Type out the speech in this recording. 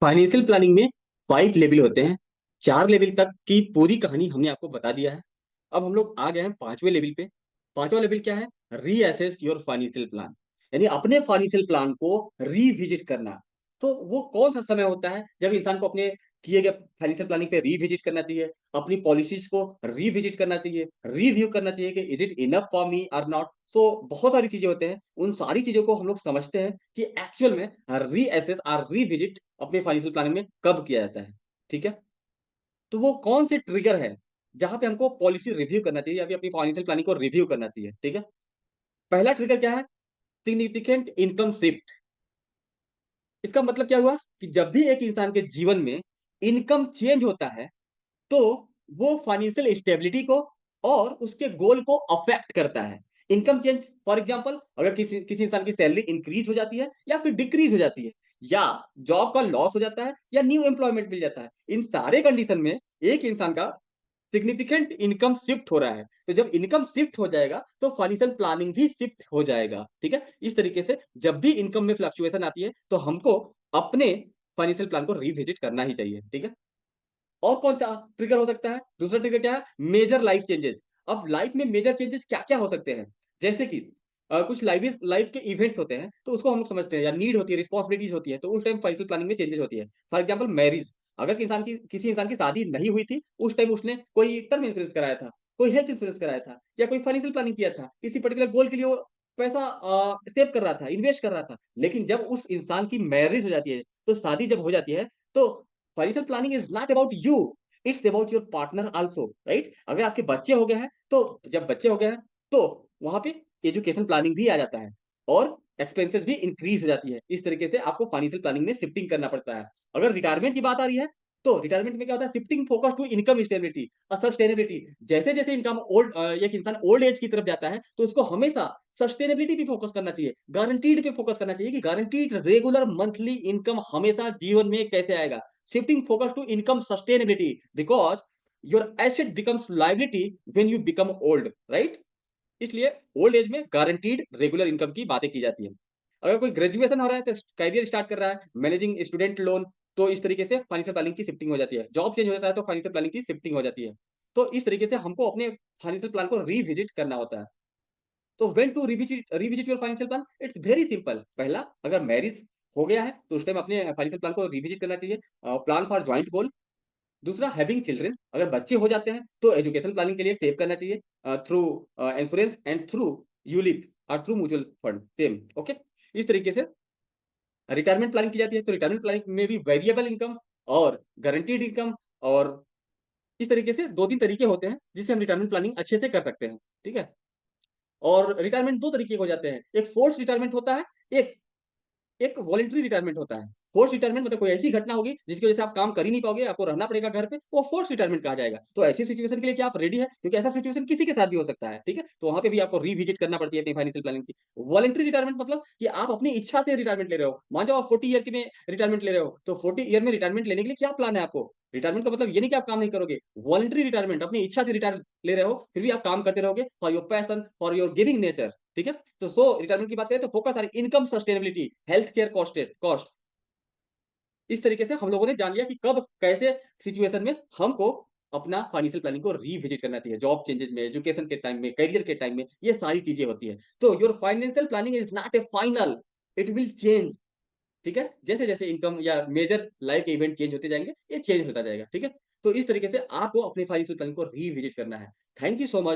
Financial planning में 5 level होते हैं। 4 लेवल तक की पूरी कहानी हमने आपको बता दिया है। अब हम लोग आ गए हैं 5वें लेवल पे। 5वां लेवल क्या है? रीअसेस योर फाइनेंशियल प्लान, यानी अपने फाइनेंशियल प्लान को रिविजिट करना। तो वो कौन सा समय होता है जब इंसान को अपने किए गए फाइनेंशियल प्लानिंग पे रिविजिट करना चाहिए, अपनी पॉलिसीज को रिविजिट करना चाहिए, रिव्यू करना चाहिए कि is it enough for me और नॉट। तो बहुत सारी चीजें होते हैं, उन सारी चीजों को हम लोग समझते हैं कि एक्चुअल में रीअसेस और रिविजिट अपने फाइनेंशियल प्लानिंग में कब किया जाता है। ठीक है? तो वो कौन से ट्रिगर है जहां पे हमको पॉलिसी रिव्यू करना चाहिए या फिर अपनी फाइनेंशियल प्लानिंग को रिव्यू करना चाहिए। ठीक है? पहला ट्रिगर क्या है? Significant income shift. इसका मतलब क्या हुआ कि जब भी एक इंसान के जीवन में इनकम चेंज होता है, तो वो फाइनेंशियल स्टेबिलिटी को और उसके गोल को अफेक्ट करता है। इनकम चेंज, फॉर एग्जांपल, अगर किसी किसी इंसान की सैलरी इंक्रीज हो जाती है या फिर डिक्रीज हो जाती है, या जॉब का लॉस हो जाता है या न्यू एम्प्लॉयमेंट मिल जाता है, इन सारे कंडीशन में एक इंसान का सिग्निफिकेंट इनकम शिफ्ट हो रहा है। तो जब इनकम शिफ्ट हो जाएगा तो फाइनेंशियल प्लानिंग भी शिफ्ट हो जाएगा। ठीक है? इस तरीके से जब भी इनकम में फ्लक्चुएशन आती है तो हमको अपने फाइनेंशियल प्लान को रिविजिट करना ही चाहिए। ठीक है? और कौन-सा ट्रिगर हो सकता है? दूसरा ट्रिगर क्या है? Major life changes. अब लाइफ में मेजर चेंजेस क्या-क्या हो सकते हैं? जैसे कि कुछ लाइफ लाइफ के इवेंट्स होते हैं, तो उसको हम लोग समझते हैं, या नीड होती है, रिस्पांसिबिलिटीज़ होती है, तो उस टाइम फाइनेंशियल प्लानिंग में चेंजेस होती है। फॉर एग्जांपल मैरिज, अगर किसी इंसान की शादी नहीं हुई थी, उस टाइम उसने कोई टर्म इंश्योरेंस कराया था, कोई हेल्थ इंश्योरेंस कराया था, या कोई फाइनेंशियल प्लानिंग किया था, किसी पर्टिकुलर गोल के लिए वो पैसा सेव कर रहा था, इन्वेस्ट कर रहा था। लेकिन जब उस इंसान की मैरिज हो जाती है, तो शादी जब हो जाती है, तो financial planning is not about you, it's about your partner also, right? अगर आपके बच्चे हो गए हैं, तो जब बच्चे हो गए हैं, तो वहाँ पे एजुकेशन प्लानिंग भी आ जाता है और एक्सपेंसेस भी इंक्रीज़ हो जाती है। इस तरीके से आपको फाइनेंशियल प्लानिंग में शिफ्टिंग करना पड़ता है। अगर रिटायरमेंट की बात आ रही है, तो रिटायरमेंट में क्या होता है? Shifting focus to income stability और सस्टेनेबिलिटी। जैसे-जैसे एक इंसान ओल्ड एज की तरफ जाता है, तो उसको हमेशा सस्टेनेबिलिटी पे फोकस करना चाहिए, गारंटीड पे फोकस करना चाहिए कि गारंटीड रेगुलर मंथली इनकम हमेशा जीवन में कैसे आएगा। Shifting focus to income sustainability because your asset becomes liability when you become old, right? इसलिए ओल्ड एज में गारंटीड रेगुलर इनकम की बातें की जाती है। अगर कोई ग्रेजुएशन हो रहा है, तो करियर स्टार्ट कर रहा है, मैनेजिंग स्टूडेंट लोन, तो इस तरीके से फाइनेंशियल प्लानिंग की शिफ्टिंग हो जाती है। जॉब चेंज हो जाता है तो फाइनेंशियल प्लानिंग की शिफ्टिंग हो जाती है। तो इस तरीके से हमको अपने फाइनेंशियल प्लान को रिविजिट करना होता है। तो when to revisit your financial plan? It's very simple. पहला, अगर मैरिज हो गया है तो उस टाइम अपने फाइनेंशियल प्लान को रिविजिट करना चाहिए। प्लान फॉर जॉइंट गोल। दूसरा, हैविंग चिल्ड्रन, अगर बच्चे हो जाते हैं तो एजुकेशन प्लानिंग के लिए सेव करना चाहिए through insurance and through ULIP और through mutual fund, same. Okay? इस तरीके से रिटायरमेंट प्लानिंग की जाती है, तो रिटायरमेंट प्लानिंग में भी वेरिएबल इनकम और गारंटीड इनकम, और इस तरीके से 2-3 तरीके होते हैं जिससे हम रिटायरमेंट प्लानिंग अच्छे से कर सकते हैं। ठीक है? और रिटायरमेंट 2 तरीके के हो जाते हैं। एक फोर्स्ड रिटायरमेंट होता है, एक एक वॉलंटरी रिटायरमेंट होता है। फोर्स रिटायरमेंट मतलब कोई ऐसी घटना होगी जिसकी वजह से आप काम कर ही नहीं पाओगे, आपको रहना पड़ेगा घर पे, वो फोर्स रिटायरमेंट कहा जाएगा। तो ऐसी सिचुएशन के लिए क्या आप रेडी हैं? क्योंकि ऐसा सिचुएशन किसी के साथ भी हो सकता है, ठीक है? तो वहाँ पे भी आपको रिविजिट करना पड़ती है अपनी फाइनेंशियल प्लानिंग की। वॉलंटरी रिटायरमेंट मतलब कि आप अपनी इच्छा से रिटायरमेंट ले रहे हो। मान जाओ आप 40 ईयर के में रिटायरमेंट ले रहे हो, तो 40 ईयर में रिटायरमेंट लेने के लिए क्या प्लान है आपको? रिटायरमेंट का मतलब ये नहीं कि आप काम नहीं करोगे। वॉलंटरी रिटायरमेंट, अपनी इच्छा से रिटायर ले रहे हो, फिर भी आप काम करते रहोगे for your passion, for your giving nature. ठीक है? तो रिटायरमेंट की बात करें तो focus on income sustainability, health care cost. इस तरीके से हम लोगों ने जान लिया कि कब कैसे सिचुएशन में हमको अपना फाइनेंशियल प्लानिंग को रिविजिट करना चाहिए। जॉब चेंजेस में, एजुकेशन के टाइम में, करियर के टाइम में, ये सारी चीजें होती है। तो your financial planning is not A final, it will change. ठीक है? जैसे जैसे इनकम या मेजर लाइफ के इवेंट चेंज होते जाएंगे, ये चेंज होता जाएगा। ठीक है? तो इस तरीके से आपको अपने फाइनेंशियल प्लानिंग को रिविजिट करना है। Thank you so much.